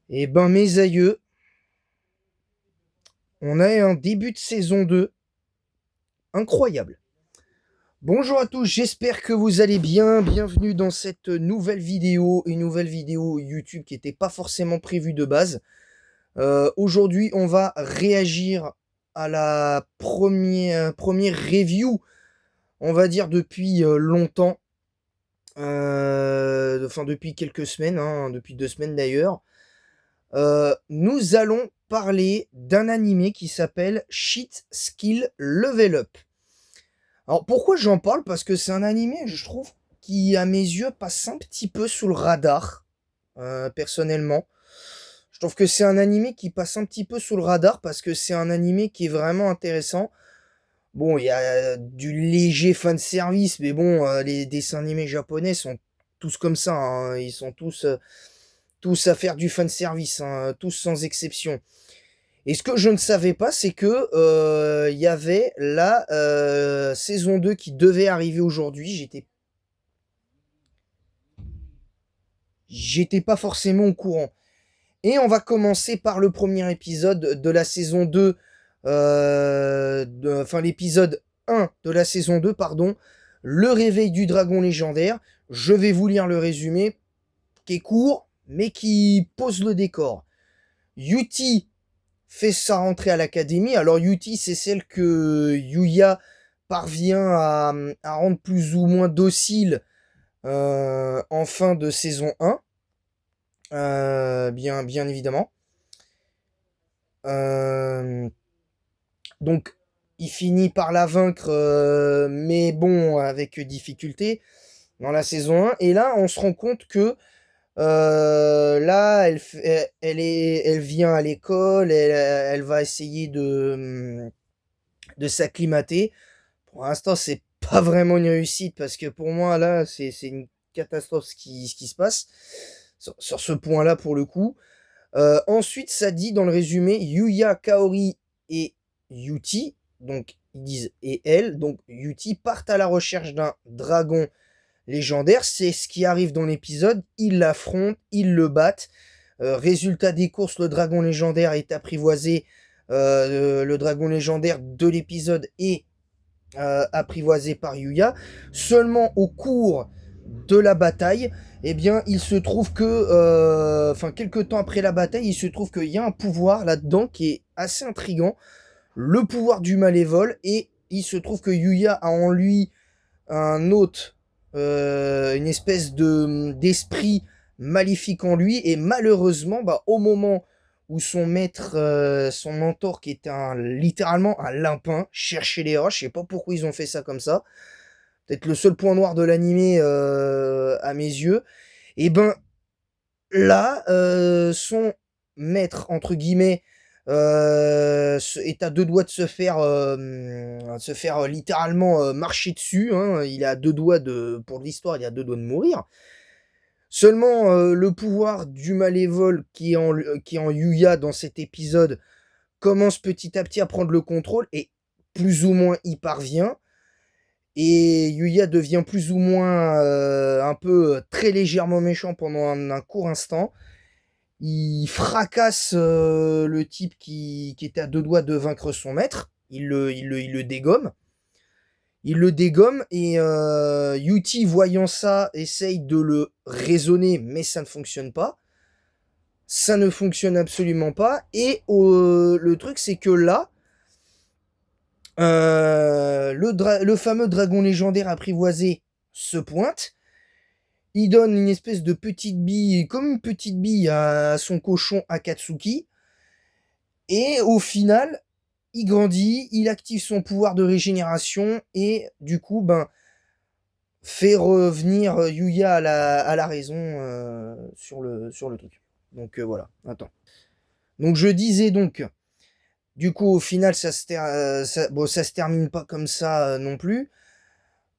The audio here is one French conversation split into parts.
Eh ben, mes aïeux, on a un début de saison 2 incroyable. Bonjour à tous, j'espère que vous allez bien. Bienvenue dans cette nouvelle vidéo, une nouvelle vidéo YouTube qui n'était pas forcément prévue de base. Aujourd'hui, on va réagir à la première review, on va dire depuis longtemps. Enfin, depuis quelques semaines, hein, depuis 2 semaines d'ailleurs. Nous allons parler d'un animé qui s'appelle Cheat Skill Level Up. Alors pourquoi j'en parle? Parce que c'est un animé, je trouve, qui à mes yeux passe un petit peu sous le radar, personnellement. Je trouve que c'est un animé qui passe un petit peu sous le radar parce que c'est un animé qui est vraiment intéressant. Bon, il y a du léger fan service, mais bon, les dessins animés japonais sont tous comme ça, hein. Ils sont tous à faire du fan service, hein, tous sans exception. Et ce que je ne savais pas, c'est que il y avait la saison 2 qui devait arriver aujourd'hui. J'étais pas forcément au courant. Et on va commencer par le premier épisode de la saison 2, enfin l'épisode 1 de la saison 2, pardon, le réveil du dragon légendaire. Je vais vous lire le résumé, qui est court, mais qui pose le décor. Yuti fait sa rentrée à l'académie. Alors Yuti, c'est celle que Yuya parvient à rendre plus ou moins docile en fin de saison 1, bien évidemment. Euh, donc il finit par la vaincre, mais bon, avec difficulté dans la saison 1. Et là, on se rend compte que là, elle vient à l'école, elle va essayer de s'acclimater. Pour l'instant, c'est pas vraiment une réussite parce que pour moi, là, c'est une catastrophe ce qui se passe sur ce point-là pour le coup. Ensuite, ça dit dans le résumé Yuya, Kaori et Yuti, donc ils disent et elle, donc Yuti partent à la recherche d'un dragon légendaire. C'est ce qui arrive dans l'épisode. Ils l'affrontent, ils le battent. Résultat des courses, le dragon légendaire est apprivoisé. Le dragon légendaire de l'épisode est apprivoisé par Yuya. Seulement au cours de la bataille, eh bien, il se trouve que, enfin, quelques temps après la bataille, il se trouve qu'il y a un pouvoir là-dedans qui est assez intrigant, le pouvoir du malévole, et il se trouve que Yuya a en lui un hôte, une espèce de d'esprit maléfique en lui, et malheureusement, bah, au moment où son maître, son mentor, qui était littéralement un lapin, cherchait les roches, je sais pas pourquoi ils ont fait ça comme ça, peut-être le seul point noir de l'animé à mes yeux, et ben là, son maître, entre guillemets, est à deux doigts de se faire littéralement marcher dessus, hein. Il est à deux doigts pour l'histoire, il est à deux doigts de mourir. Seulement, le pouvoir du malévole qui est en Yuya dans cet épisode commence petit à petit à prendre le contrôle et plus ou moins y parvient. Et Yuya devient plus ou moins un peu très légèrement méchant pendant un court instant. Il fracasse le type qui était à deux doigts de vaincre son maître. Il le dégomme. Il le dégomme et Yuti, voyant ça, essaye de le raisonner, mais ça ne fonctionne pas. Ça ne fonctionne absolument pas. Et le truc, c'est que là, le fameux dragon légendaire apprivoisé se pointe. Il donne une espèce de petite bille, comme une petite bille à son cochon Akatsuki. Et au final, il grandit, il active son pouvoir de régénération et du coup, ben, fait revenir Yuya à la raison sur le truc. Donc voilà, attends. Donc je disais donc, du coup, au final, bon, ça se termine pas comme ça non plus.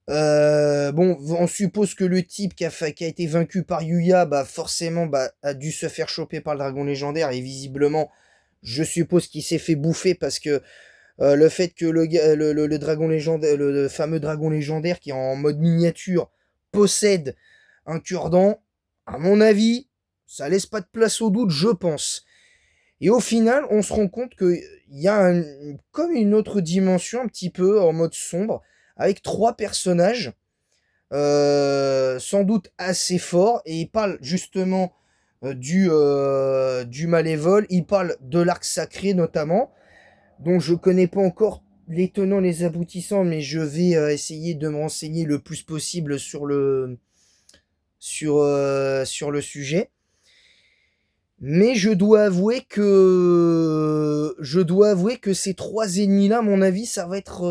Bon, on suppose que le type qui a été vaincu par Yuya, bah forcément, bah, a dû se faire choper par le dragon légendaire et visiblement, je suppose qu'il s'est fait bouffer parce que le fait que le dragon légendaire, le fameux dragon légendaire qui est en mode miniature possède un cure-dent, à mon avis, Ça laisse pas de place au doute, je pense. Et au final, on se rend compte qu'il y a comme une autre dimension, un petit peu en mode sombre, avec 3 personnages, sans doute assez forts, et ils parlent justement du Malévol, ils parlent de l'arc sacré notamment, dont je connais pas encore les tenants, les aboutissants, mais je vais essayer de me renseigner le plus possible sur le sujet. Mais je dois avouer que ces 3 ennemis-là, à mon avis, ça va être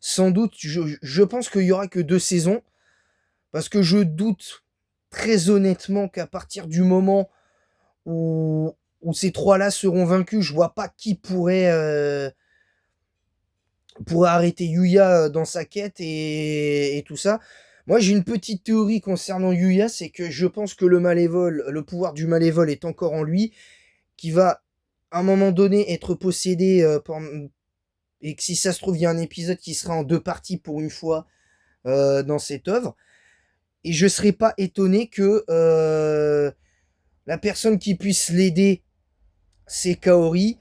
sans doute. Je pense qu'il y aura que 2 saisons, parce que je doute très honnêtement qu'à partir du moment où, où ces 3-là seront vaincus, je vois pas qui pourrait arrêter Yuya dans sa quête et tout ça. Moi, j'ai une petite théorie concernant Yuya, c'est que je pense que le pouvoir du Malévol est encore en lui, qui va, à un moment donné, être possédé et que si ça se trouve, il y a un épisode qui sera en 2 parties pour une fois dans cette œuvre. Et je serais pas étonné que la personne qui puisse l'aider, c'est Kaori,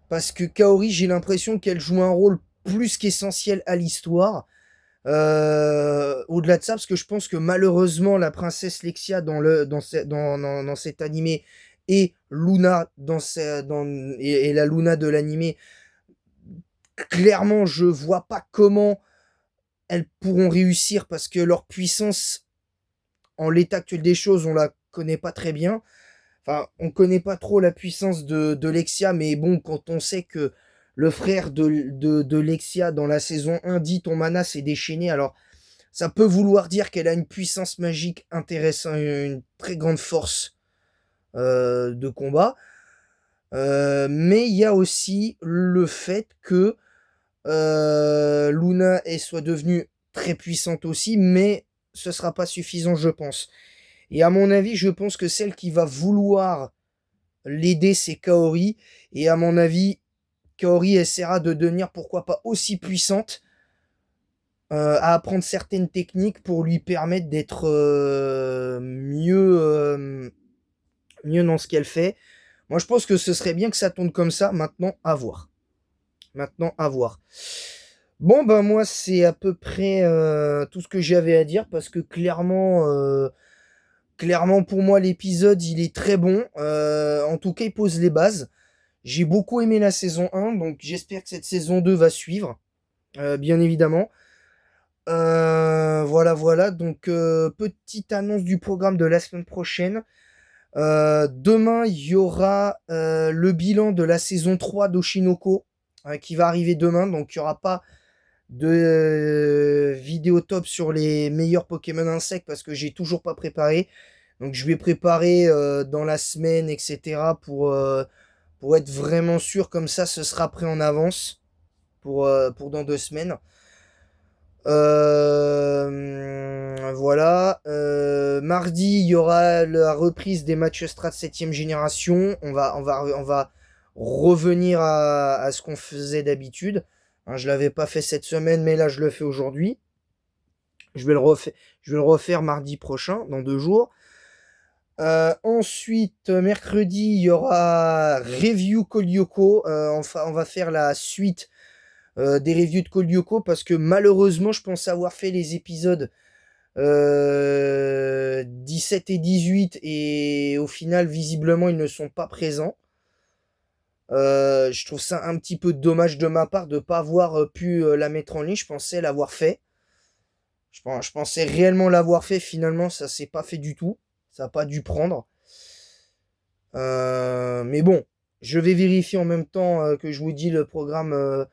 parce que Kaori, j'ai l'impression qu'elle joue un rôle plus qu'essentiel à l'histoire. Au-delà de ça, parce que je pense que malheureusement la princesse Lexia dans cet animé et Luna et la Luna de l'animé, clairement je vois pas comment elles pourront réussir, parce que leur puissance en l'état actuel des choses on la connaît pas très bien. Enfin, on connaît pas trop la puissance de Lexia, mais bon, quand on sait que le frère de Lexia dans la saison 1 dit ton mana s'est déchaîné, alors ça peut vouloir dire qu'elle a une puissance magique intéressante, une très grande force de combat. Mais il y a aussi le fait que Luna soit devenue très puissante aussi, mais ce sera pas suffisant, je pense. Et à mon avis, je pense que celle qui va vouloir l'aider, c'est Kaori. Et à mon avis, Kaori essaiera de devenir, pourquoi pas, aussi puissante, à apprendre certaines techniques pour lui permettre d'être mieux dans ce qu'elle fait. Moi, je pense que ce serait bien que ça tourne comme ça. Maintenant, à voir. Maintenant, à voir. Bon, ben moi, c'est à peu près tout ce que j'avais à dire, parce que clairement pour moi, l'épisode, il est très bon. En tout cas, il pose les bases. J'ai beaucoup aimé la saison 1, donc j'espère que cette saison 2 va suivre, bien évidemment. Voilà, voilà. Donc, petite annonce du programme de la semaine prochaine. Demain, il y aura le bilan de la saison 3 d'Oshinoko qui va arriver demain. Donc, il n'y aura pas de vidéo top sur les meilleurs Pokémon insectes, parce que j'ai toujours pas préparé. Donc, je vais préparer dans la semaine, etc. Pour être vraiment sûr. Comme ça, ce sera prêt en avance pour dans 2 semaines. Voilà. Mardi, il y aura la reprise des matchs Strat 7ème génération. On va revenir à ce qu'on faisait d'habitude. Hein, je l'avais pas fait cette semaine, mais là, je le fais aujourd'hui. Je vais le refaire mardi prochain, dans 2 jours. Ensuite, mercredi, il y aura Review Code Lyoko. On va faire la suite des reviews de Code Lyoko, parce que malheureusement, je pense avoir fait les épisodes 17 et 18, et au final, visiblement, ils ne sont pas présents. Je trouve ça un petit peu dommage de ma part de ne pas avoir pu la mettre en ligne. Je pensais l'avoir fait. Je pensais réellement l'avoir fait. Finalement, ça s'est pas fait du tout. Ça n'a pas dû prendre. Mais bon, je vais vérifier en même temps que je vous dis le programme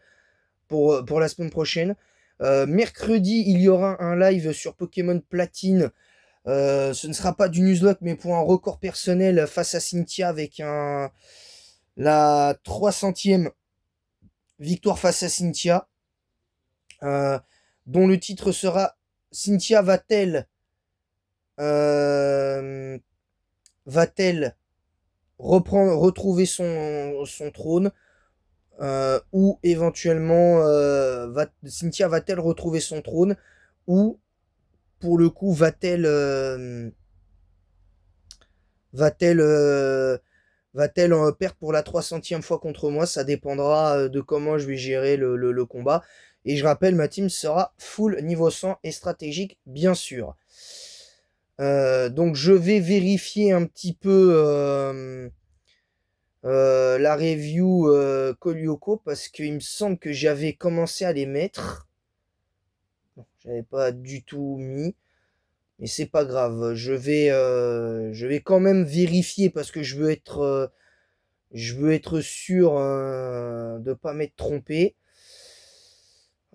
pour la semaine prochaine. Mercredi, il y aura un live sur Pokémon Platine. Ce ne sera pas du Nuzlocke, mais pour un record personnel face à Cynthia, avec la 300e victoire face à Cynthia, dont le titre sera Cynthia euh, va-t-elle retrouver son trône, ou éventuellement Cynthia va-t-elle retrouver son trône, ou pour le coup va-t-elle Va-t-elle perdre pour la 300e fois contre moi? Ça dépendra de comment je vais gérer le combat. Et je rappelle, ma team sera full niveau 100 et stratégique, bien sûr. Donc je vais vérifier un petit peu la review Kolyoko parce qu'il me semble que j'avais commencé à les mettre. Non, j'avais pas du tout mis. Mais c'est pas grave. Je vais quand même vérifier parce que je veux être sûr de pas m'être trompé.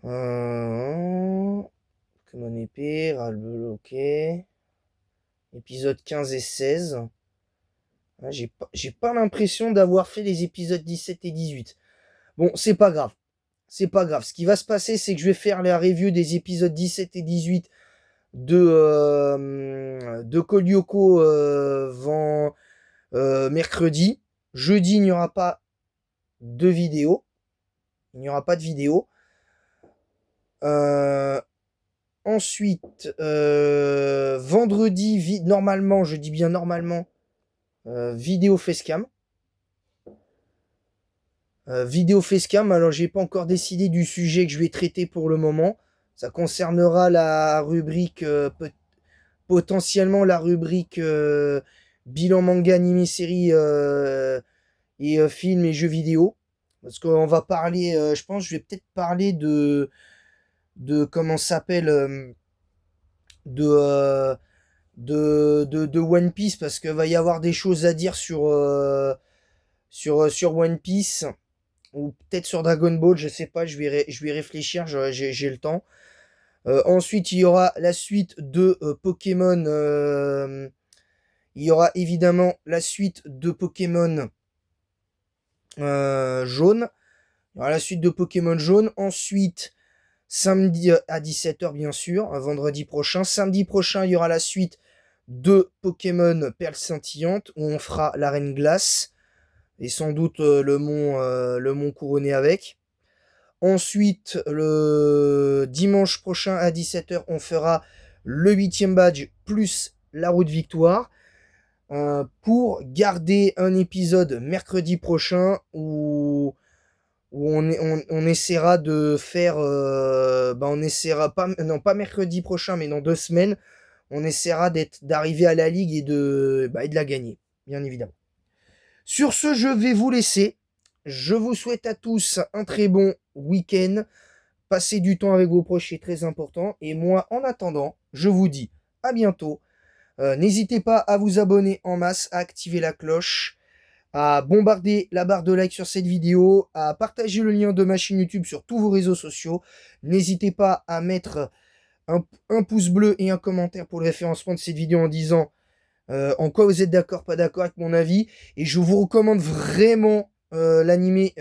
Pokémon épée, Ralbel, ok. Épisode 15 et 16. Ah, j'ai pas l'impression d'avoir fait les épisodes 17 et 18. Bon, c'est pas grave. C'est pas grave. Ce qui va se passer, c'est que je vais faire la review des épisodes 17 et 18 de Kolyoko mercredi. Jeudi, il n'y aura pas de vidéo. Il n'y aura pas de vidéo. Ensuite, vendredi, normalement, je dis bien normalement, vidéo facecam. Vidéo facecam, alors j'ai pas encore décidé du sujet que je vais traiter pour le moment. Ça concernera la rubrique, potentiellement la rubrique bilan manga, animé, série et films et jeux vidéo. Parce qu'on va parler, je pense, je vais peut-être parler de comment ça s'appelle, de, euh, de One Piece, parce qu'il va y avoir des choses à dire sur One Piece, ou peut-être sur Dragon Ball, je sais pas, je vais réfléchir, j'ai le temps. Ensuite, il y aura la suite de Pokémon. Il y aura évidemment la suite de Pokémon jaune. Il y aura la suite de Pokémon jaune. Ensuite, samedi à 17h, bien sûr, vendredi prochain. Samedi prochain, il y aura la suite de Pokémon Perle Scintillante, où on fera l'arène glace. Et sans doute le mont couronné avec. Ensuite, le dimanche prochain à 17h, on fera le 8e badge plus la route victoire. Pour garder un épisode mercredi prochain où on essaiera de faire... on essaiera pas... Non, pas mercredi prochain, mais dans 2 semaines. On essaiera d'arriver à la ligue et et de la gagner, bien évidemment. Sur ce, je vais vous laisser. Je vous souhaite à tous un très bon week-end. Passez du temps avec vos proches, c'est très important. Et moi, en attendant, je vous dis à bientôt. N'hésitez pas à vous abonner en masse, à activer la cloche, à bombarder la barre de like sur cette vidéo, à partager le lien de ma chaîne YouTube sur tous vos réseaux sociaux. N'hésitez pas à mettre un pouce bleu et un commentaire pour le référencement de cette vidéo en disant en quoi vous êtes d'accord, pas d'accord avec mon avis. Et je vous recommande vraiment l'animé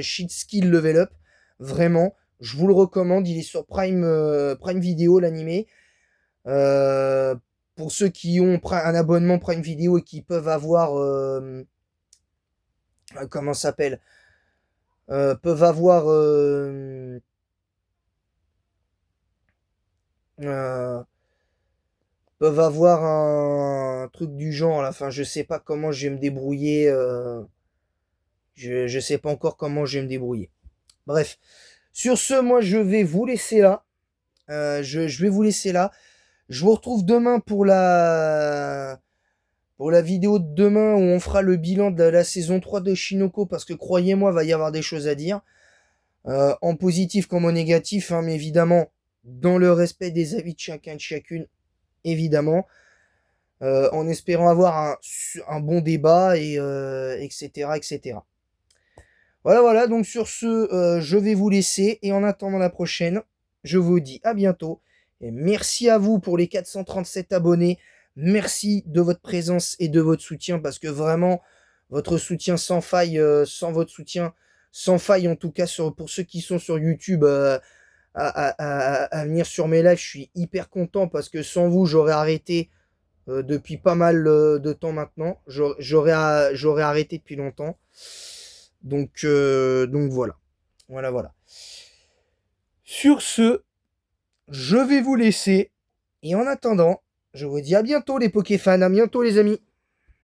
Cheat Skill Level Up. Vraiment, je vous le recommande. Il est sur Prime Video, l'animé. Pour ceux qui ont un abonnement Prime Video et qui peuvent avoir... comment ça s'appelle peuvent avoir... peuvent avoir un truc du genre là. Enfin, je sais pas comment je vais me débrouiller. Je sais pas encore comment je vais me débrouiller. Bref. Sur ce, moi, je vais vous laisser là. Je vais vous laisser là. Je vous retrouve demain pour la vidéo de demain où on fera le bilan de la saison 3 de Shinoko. Parce que croyez-moi, va y avoir des choses à dire. En positif comme en négatif, hein, mais évidemment, dans le respect des avis de chacun et de chacune, évidemment. En espérant avoir un bon débat, et etc., etc. Voilà, donc sur ce, je vais vous laisser, et en attendant la prochaine, je vous dis à bientôt, et merci à vous pour les 437 abonnés, merci de votre présence et de votre soutien, parce que vraiment, votre soutien sans faille, sans votre soutien, sans faille en tout cas, pour ceux qui sont sur YouTube, à venir sur mes lives, je suis hyper content, parce que sans vous, j'aurais arrêté depuis pas mal de temps maintenant. J'aurais arrêté depuis longtemps. Donc voilà. Voilà. Sur ce, je vais vous laisser. Et en attendant, je vous dis à bientôt les Pokéfans. À bientôt les amis.